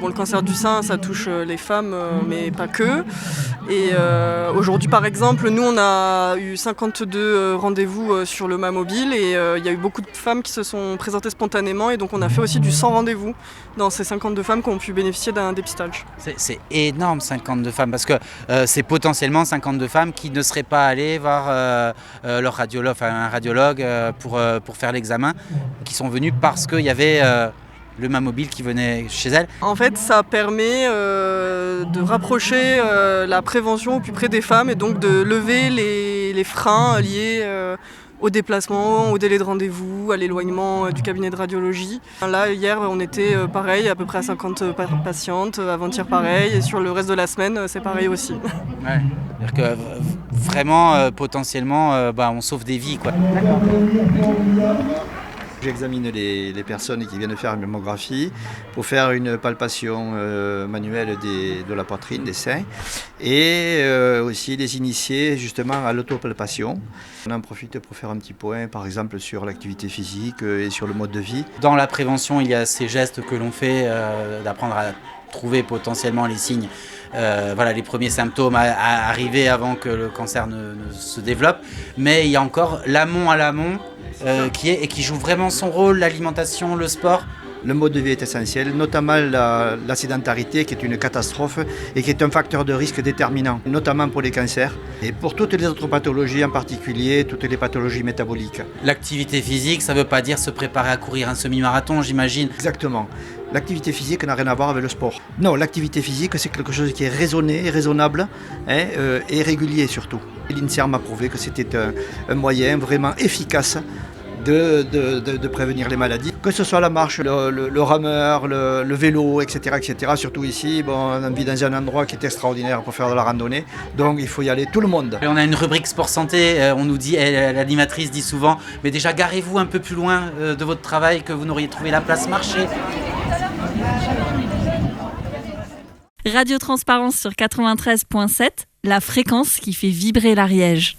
le cancer du sein, ça touche les femmes, mais pas que. Et aujourd'hui, par exemple, nous, on a eu 52 rendez-vous sur le Mamobile et il y a eu beaucoup de femmes qui se sont présentées spontanément et donc on a fait aussi du 100 rendez-vous dans ces 52 femmes qui ont pu bénéficier d'un dépistage. C'est énorme, 52 femmes, parce que c'est potentiellement 52 femmes qui ne seraient pas allées voir leur radiologue, enfin un radiologue pour faire l'examen, qui sont venues parce qu'il y avait le Mamobile qui venait chez elles. En fait, ça permet de rapprocher la prévention au plus près des femmes et donc de lever les freins liés au déplacement, au délai de rendez-vous, à l'éloignement du cabinet de radiologie. Là, hier, on était pareil, à peu près à 50 patientes, avant-hier pareil, et sur le reste de la semaine, c'est pareil aussi. Ouais. C'est-à-dire que vraiment, potentiellement, on sauve des vies, quoi. J'examine les personnes qui viennent faire une mammographie pour faire une palpation manuelle de la poitrine, des seins, et aussi les initier justement à l'autopalpation. On en profite pour faire un petit point, par exemple, sur l'activité physique et sur le mode de vie. Dans la prévention, il y a ces gestes que l'on fait, d'apprendre à trouver potentiellement les signes, les premiers symptômes à arriver avant que le cancer ne se développe. Mais il y a encore l'amont à l'amont qui joue vraiment son rôle, l'alimentation, le sport. Le mode de vie est essentiel, notamment la sédentarité qui est une catastrophe et qui est un facteur de risque déterminant, notamment pour les cancers et pour toutes les autres pathologies, en particulier toutes les pathologies métaboliques. L'activité physique, ça ne veut pas dire se préparer à courir un semi-marathon, j'imagine. Exactement. L'activité physique n'a rien à voir avec le sport. Non, l'activité physique, c'est quelque chose qui est raisonné, raisonnable et régulier surtout. L'INSERM a prouvé que c'était un moyen vraiment efficace de prévenir les maladies. Que ce soit la marche, le rameur, le vélo, etc., etc. Surtout ici, on vit dans un endroit qui est extraordinaire pour faire de la randonnée. Donc il faut y aller tout le monde. Et on a une rubrique sport santé, on nous dit, l'animatrice dit souvent, mais déjà garez-vous un peu plus loin de votre travail que vous n'auriez trouvé la place marcher. Radio Transparence sur 93.7, la fréquence qui fait vibrer l'Ariège.